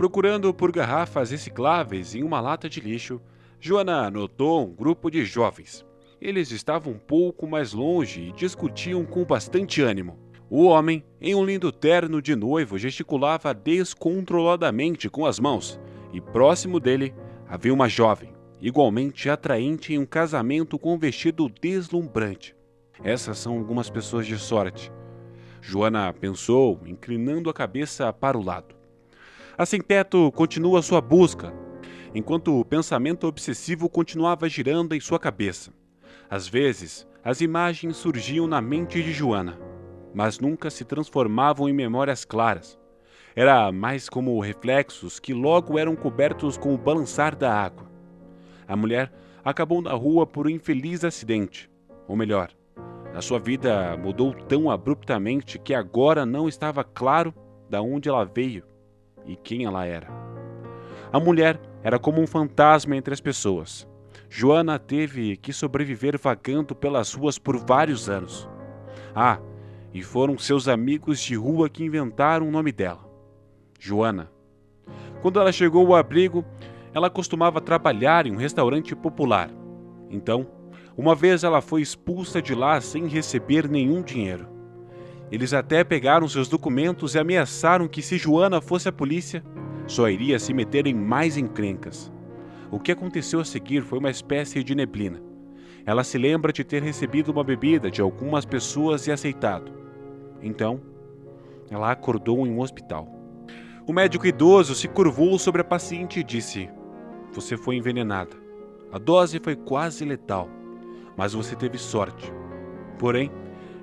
Procurando por garrafas recicláveis em uma lata de lixo, Joana notou um grupo de jovens. Eles estavam um pouco mais longe e discutiam com bastante ânimo. O homem, em um lindo terno de noivo, gesticulava descontroladamente com as mãos, e próximo dele havia uma jovem, igualmente atraente em um casamento com um vestido deslumbrante. Essas são algumas pessoas de sorte. Joana pensou, inclinando a cabeça para o lado. A sem-teto continua sua busca, enquanto o pensamento obsessivo continuava girando em sua cabeça. Às vezes, as imagens surgiam na mente de Joana, mas nunca se transformavam em memórias claras. Era mais como reflexos que logo eram cobertos com o balançar da água. A mulher acabou na rua por um infeliz acidente. Ou melhor, a sua vida mudou tão abruptamente que agora não estava claro de onde ela veio e quem ela era. A mulher era como um fantasma entre as pessoas. Joana teve que sobreviver vagando pelas ruas por vários anos. E foram seus amigos de rua que inventaram o nome dela. Joana. Quando ela chegou ao abrigo, ela costumava trabalhar em um restaurante popular. Então, uma vez ela foi expulsa de lá sem receber nenhum dinheiro. Eles até pegaram seus documentos e ameaçaram que se Joana fosse à polícia, só iria se meter em mais encrencas. O que aconteceu a seguir foi uma espécie de neblina. Ela se lembra de ter recebido uma bebida de algumas pessoas e aceitado. Então, ela acordou em um hospital. O médico idoso se curvou sobre a paciente e disse: "Você foi envenenada. A dose foi quase letal, mas você teve sorte. Porém,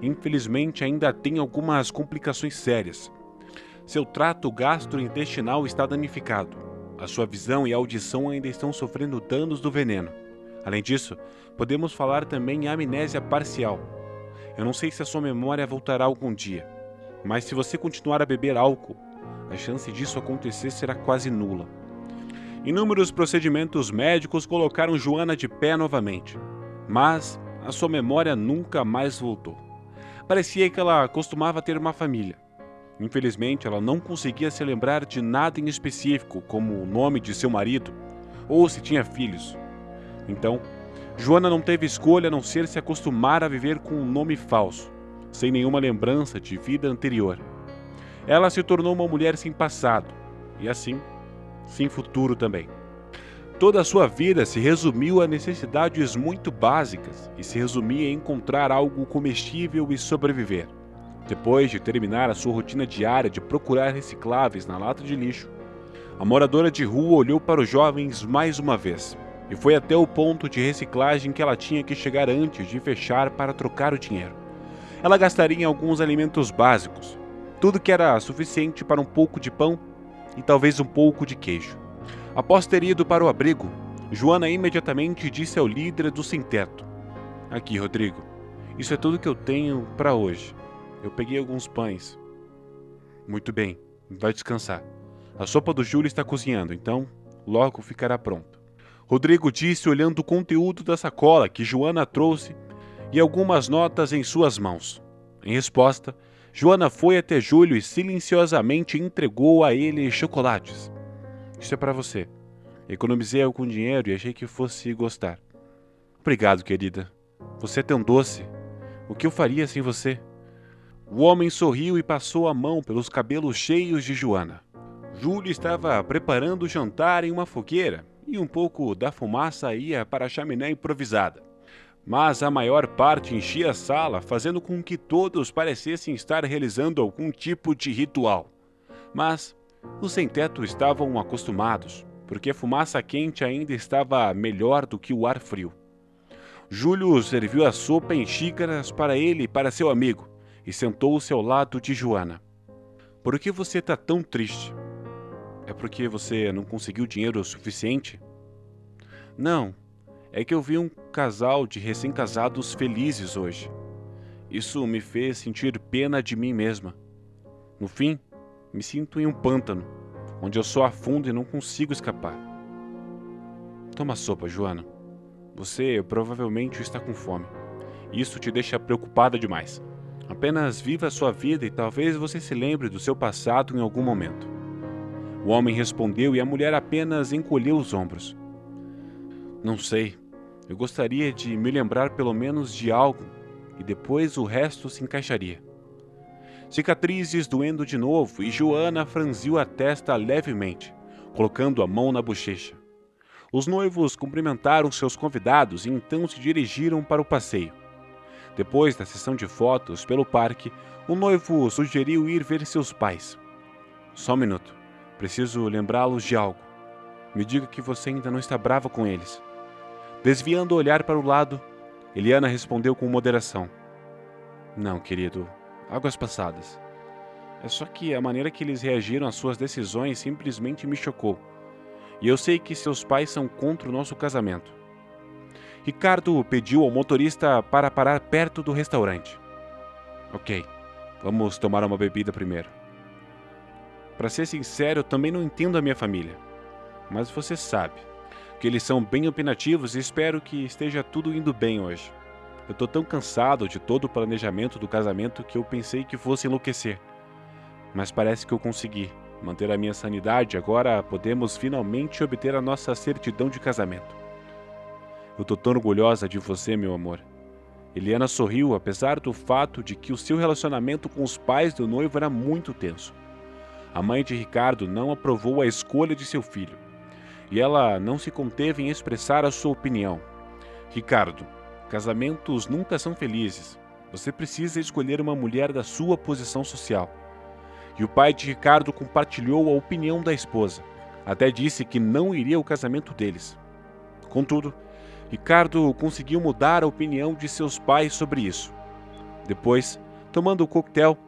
infelizmente ainda tem algumas complicações sérias. Seu trato gastrointestinal está danificado. A sua visão e audição ainda estão sofrendo danos do veneno. Além disso, podemos falar também em amnésia parcial. Eu não sei se a sua memória voltará algum dia, mas se você continuar a beber álcool, a chance disso acontecer será quase nula." Inúmeros procedimentos médicos colocaram Joana de pé novamente, mas a sua memória nunca mais voltou. Parecia que ela costumava ter uma família. Infelizmente, ela não conseguia se lembrar de nada em específico, como o nome de seu marido, ou se tinha filhos. Então, Joana não teve escolha a não ser se acostumar a viver com um nome falso, sem nenhuma lembrança de vida anterior. Ela se tornou uma mulher sem passado, e assim, sem futuro também. Toda a sua vida se resumiu a necessidades muito básicas e se resumia em encontrar algo comestível e sobreviver. Depois de terminar a sua rotina diária de procurar recicláveis na lata de lixo, a moradora de rua olhou para os jovens mais uma vez e foi até o ponto de reciclagem que ela tinha que chegar antes de fechar para trocar o dinheiro. Ela gastaria em alguns alimentos básicos, tudo que era suficiente para um pouco de pão e talvez um pouco de queijo. Após ter ido para o abrigo, Joana imediatamente disse ao líder do sem-teto: "Aqui, Rodrigo, isso é tudo que eu tenho para hoje. Eu peguei alguns pães." "Muito bem, vai descansar. A sopa do Júlio está cozinhando, então logo ficará pronto." Rodrigo disse olhando o conteúdo da sacola que Joana trouxe e algumas notas em suas mãos. Em resposta, Joana foi até Júlio e silenciosamente entregou a ele chocolates. "Isso é para você. Economizei algum dinheiro e achei que fosse gostar." "Obrigado, querida. Você é tão doce. O que eu faria sem você?" O homem sorriu e passou a mão pelos cabelos cheios de Joana. Júlio estava preparando o jantar em uma fogueira e um pouco da fumaça ia para a chaminé improvisada. Mas a maior parte enchia a sala, fazendo com que todos parecessem estar realizando algum tipo de ritual. Mas os sem-teto estavam acostumados, porque a fumaça quente ainda estava melhor do que o ar frio. Júlio serviu a sopa em xícaras para ele e para seu amigo, e sentou-se ao lado de Joana. "Por que você está tão triste? É porque você não conseguiu dinheiro suficiente?" "Não, é que eu vi um casal de recém-casados felizes hoje. Isso me fez sentir pena de mim mesma. No fim, me sinto em um pântano, onde eu só afundo e não consigo escapar." "Toma sopa, Joana. Você provavelmente está com fome. Isso te deixa preocupada demais. Apenas viva a sua vida e talvez você se lembre do seu passado em algum momento." O homem respondeu e a mulher apenas encolheu os ombros. Não sei. Eu gostaria de me lembrar pelo menos de algo e depois o resto se encaixaria. Cicatrizes doendo de novo e Joana franziu a testa levemente, colocando a mão na bochecha. Os noivos cumprimentaram seus convidados e então se dirigiram para o passeio. Depois da sessão de fotos pelo parque, o noivo sugeriu ir ver seus pais. Só um minuto. Preciso lembrá-los de algo. Me diga que você ainda não está brava com eles. Desviando o olhar para o lado, Eliana respondeu com moderação. Não, querido. Águas passadas. É só que a maneira que eles reagiram às suas decisões simplesmente me chocou. E eu sei que seus pais são contra o nosso casamento. Ricardo pediu ao motorista para parar perto do restaurante. Ok, vamos tomar uma bebida primeiro. Para ser sincero, eu também não entendo a minha família. Mas você sabe que eles são bem opinativos e espero que esteja tudo indo bem hoje. Eu tô tão cansado de todo o planejamento do casamento que eu pensei que fosse enlouquecer. Mas parece que eu consegui manter a minha sanidade. Agora podemos finalmente obter a nossa certidão de casamento. Eu tô tão orgulhosa de você, meu amor. Eliana sorriu, apesar do fato de que o seu relacionamento com os pais do noivo era muito tenso. A mãe de Ricardo não aprovou a escolha de seu filho, e ela não se conteve em expressar a sua opinião. Ricardo, casamentos nunca são felizes. Você precisa escolher uma mulher da sua posição social. E o pai de Ricardo compartilhou a opinião da esposa. Até disse que não iria ao casamento deles. Contudo, Ricardo conseguiu mudar a opinião de seus pais sobre isso. Depois, tomando o coquetel,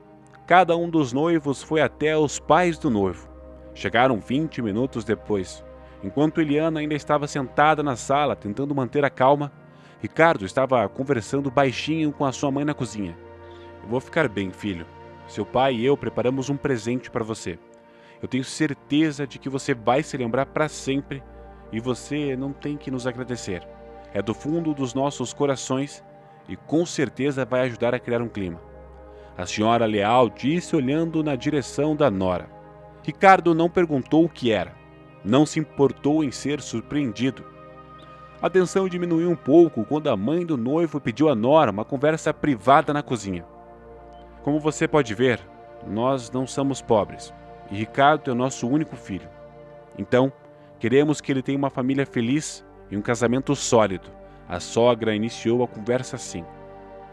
cada um dos noivos foi até os pais do noivo. Chegaram 20 minutos depois. Enquanto Eliana ainda estava sentada na sala, tentando manter a calma, Ricardo estava conversando baixinho com a sua mãe na cozinha. Eu vou ficar bem, filho. Seu pai e eu preparamos um presente para você. Eu tenho certeza de que você vai se lembrar para sempre e você não tem que nos agradecer. É do fundo dos nossos corações e com certeza vai ajudar a criar um clima. A senhora Leal disse olhando na direção da nora. Ricardo não perguntou o que era. Não se importou em ser surpreendido. A tensão diminuiu um pouco quando a mãe do noivo pediu à nora uma conversa privada na cozinha. Como você pode ver, nós não somos pobres e Ricardo é o nosso único filho. Então, queremos que ele tenha uma família feliz e um casamento sólido. A sogra iniciou a conversa assim.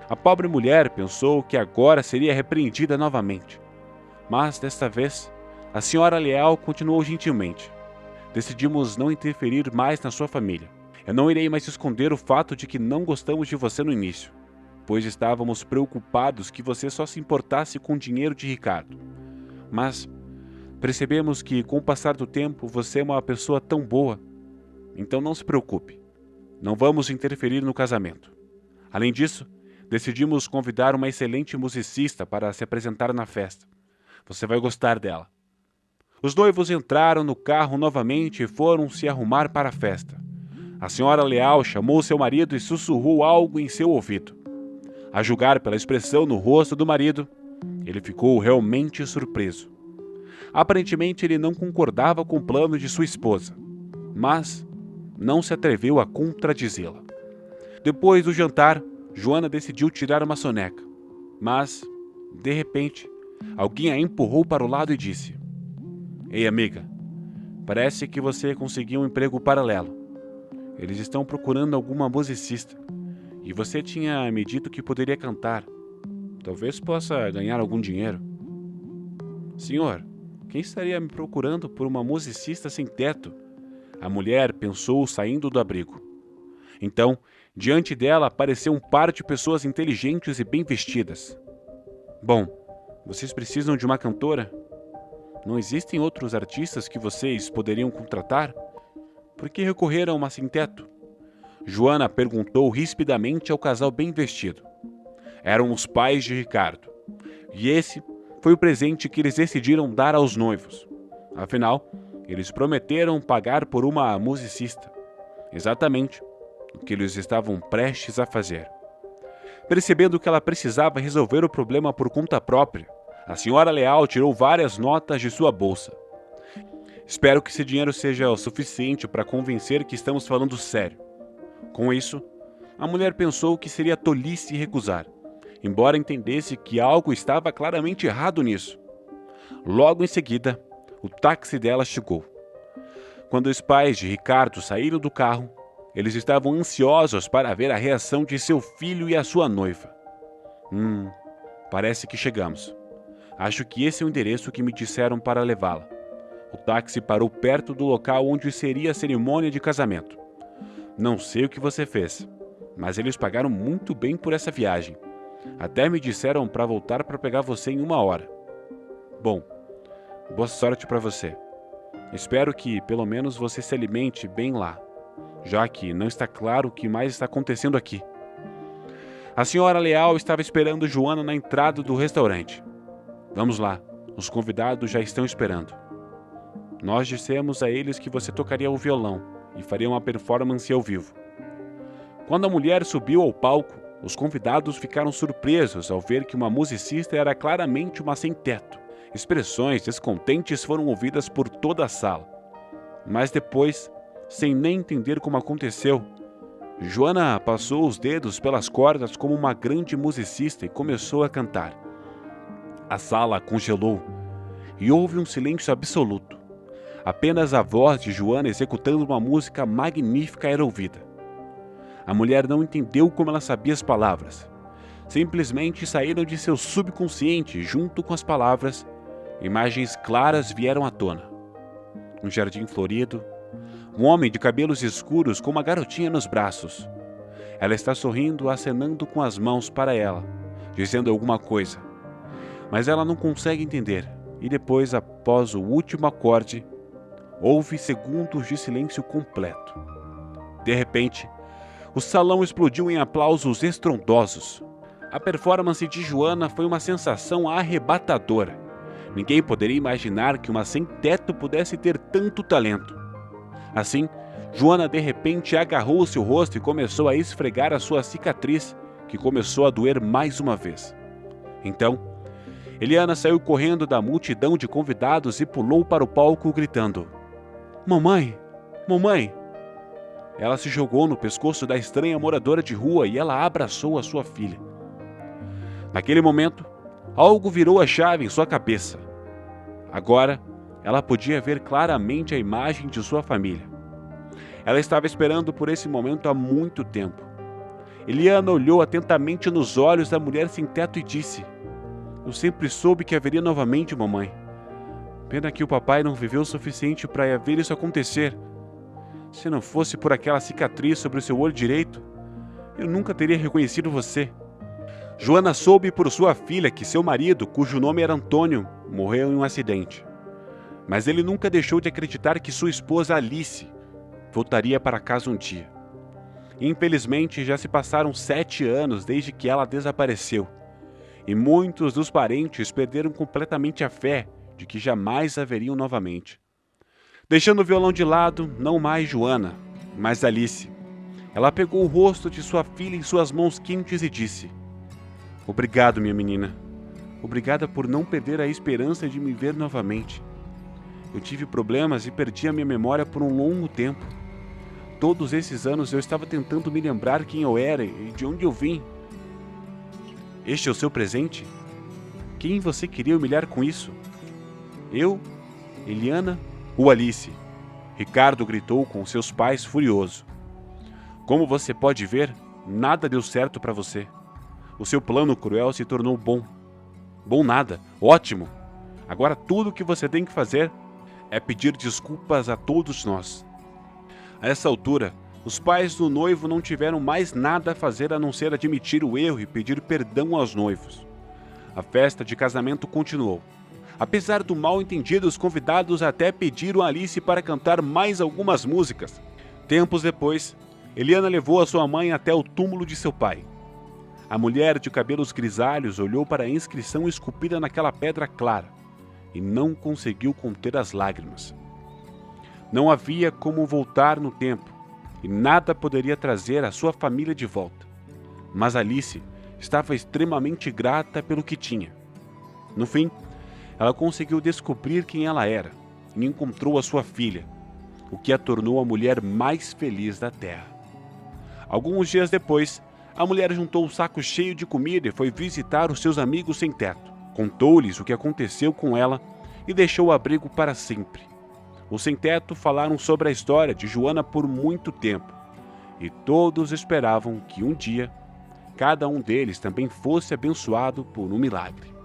A pobre mulher pensou que agora seria repreendida novamente. Mas, desta vez, a senhora Leal continuou gentilmente. Decidimos não interferir mais na sua família. Eu não irei mais esconder o fato de que não gostamos de você no início, pois estávamos preocupados que você só se importasse com o dinheiro de Ricardo. Mas percebemos que, com o passar do tempo, você é uma pessoa tão boa. Então não se preocupe. Não vamos interferir no casamento. Além disso, decidimos convidar uma excelente musicista para se apresentar na festa. Você vai gostar dela. Os noivos entraram no carro novamente e foram se arrumar para a festa. A senhora Leal chamou seu marido e sussurrou algo em seu ouvido. A julgar pela expressão no rosto do marido, ele ficou realmente surpreso. Aparentemente ele não concordava com o plano de sua esposa, mas não se atreveu a contradizê-la. Depois do jantar, Joana decidiu tirar uma soneca, mas, de repente, alguém a empurrou para o lado e disse: Ei, amiga, parece que você conseguiu um emprego paralelo. Eles estão procurando alguma musicista. E você tinha me dito que poderia cantar. Talvez possa ganhar algum dinheiro. Senhor, quem estaria me procurando por uma musicista sem teto? A mulher pensou saindo do abrigo. Então, diante dela apareceu um par de pessoas inteligentes e bem vestidas. Bom, vocês precisam de uma cantora? Não existem outros artistas que vocês poderiam contratar? Por que recorreram a uma sem-teto? Joana perguntou rispidamente ao casal bem vestido. Eram os pais de Ricardo. E esse foi o presente que eles decidiram dar aos noivos. Afinal, eles prometeram pagar por uma musicista. Exatamente o que eles estavam prestes a fazer. Percebendo que ela precisava resolver o problema por conta própria, a senhora Leal tirou várias notas de sua bolsa. Espero que esse dinheiro seja o suficiente para convencer que estamos falando sério. Com isso, a mulher pensou que seria tolice recusar, embora entendesse que algo estava claramente errado nisso. Logo em seguida, o táxi dela chegou. Quando os pais de Ricardo saíram do carro, eles estavam ansiosos para ver a reação de seu filho e a sua noiva. Parece que chegamos. Acho que esse é o endereço que me disseram para levá-la. O táxi parou perto do local onde seria a cerimônia de casamento. Não sei o que você fez, mas eles pagaram muito bem por essa viagem. Até me disseram para voltar para pegar você em 1 hora. Bom, boa sorte para você. Espero que, pelo menos, você se alimente bem lá, já que não está claro o que mais está acontecendo aqui. A senhora Leal estava esperando Joana na entrada do restaurante. Vamos lá, os convidados já estão esperando. Nós dissemos a eles que você tocaria o violão e faria uma performance ao vivo. Quando a mulher subiu ao palco, os convidados ficaram surpresos ao ver que uma musicista era claramente uma sem-teto. Expressões descontentes foram ouvidas por toda a sala. Mas depois, sem nem entender como aconteceu, Joana passou os dedos pelas cordas como uma grande musicista e começou a cantar. A sala congelou e houve um silêncio absoluto. Apenas a voz de Joana executando uma música magnífica era ouvida. A mulher não entendeu como ela sabia as palavras. Simplesmente saíram de seu subconsciente junto com as palavras. Imagens claras vieram à tona. Um jardim florido, um homem de cabelos escuros com uma garotinha nos braços. Ela está sorrindo, acenando com as mãos para ela, dizendo alguma coisa. Mas ela não consegue entender, e depois, após o último acorde, houve segundos de silêncio completo. De repente, o salão explodiu em aplausos estrondosos. A performance de Joana foi uma sensação arrebatadora. Ninguém poderia imaginar que uma sem-teto pudesse ter tanto talento. Assim, Joana de repente agarrou seu rosto e começou a esfregar a sua cicatriz, que começou a doer mais uma vez. Então, Eliana saiu correndo da multidão de convidados e pulou para o palco gritando: "Mamãe! Mamãe!" Ela se jogou no pescoço da estranha moradora de rua e ela abraçou a sua filha. Naquele momento, algo virou a chave em sua cabeça. Agora, ela podia ver claramente a imagem de sua família. Ela estava esperando por esse momento há muito tempo. Eliana olhou atentamente nos olhos da mulher sem teto e disse: "Eu sempre soube que haveria novamente, mamãe. Pena que o papai não viveu o suficiente para ver isso acontecer. Se não fosse por aquela cicatriz sobre o seu olho direito, eu nunca teria reconhecido você." Joana soube por sua filha que seu marido, cujo nome era Antônio, morreu em um acidente. Mas ele nunca deixou de acreditar que sua esposa Alice voltaria para casa um dia. Infelizmente, já se passaram 7 anos desde que ela desapareceu, e muitos dos parentes perderam completamente a fé de que jamais a veriam novamente. Deixando o violão de lado, não mais Joana, mas Alice. Ela pegou o rosto de sua filha em suas mãos quentes e disse: "Obrigado, minha menina. Obrigada por não perder a esperança de me ver novamente. Eu tive problemas e perdi a minha memória por um longo tempo. Todos esses anos eu estava tentando me lembrar quem eu era e de onde eu vim. Este é o seu presente? Quem você queria humilhar com isso? Eu, Eliana ou Alice?" Ricardo gritou com seus pais furioso. "Como você pode ver, nada deu certo para você. O seu plano cruel se tornou bom. Bom nada, ótimo. Agora tudo o que você tem que fazer é pedir desculpas a todos nós." A essa altura, os pais do noivo não tiveram mais nada a fazer a não ser admitir o erro e pedir perdão aos noivos. A festa de casamento continuou. Apesar do mal-entendido, os convidados até pediram a Alice para cantar mais algumas músicas. Tempos depois, Eliana levou a sua mãe até o túmulo de seu pai. A mulher de cabelos grisalhos olhou para a inscrição esculpida naquela pedra clara e não conseguiu conter as lágrimas. Não havia como voltar no tempo e nada poderia trazer a sua família de volta. Mas Alice estava extremamente grata pelo que tinha. No fim, ela conseguiu descobrir quem ela era e encontrou a sua filha, o que a tornou a mulher mais feliz da terra. Alguns dias depois, a mulher juntou um saco cheio de comida e foi visitar os seus amigos sem teto. Contou-lhes o que aconteceu com ela e deixou o abrigo para sempre. Os sem teto falaram sobre a história de Joana por muito tempo, e todos esperavam que um dia cada um deles também fosse abençoado por um milagre.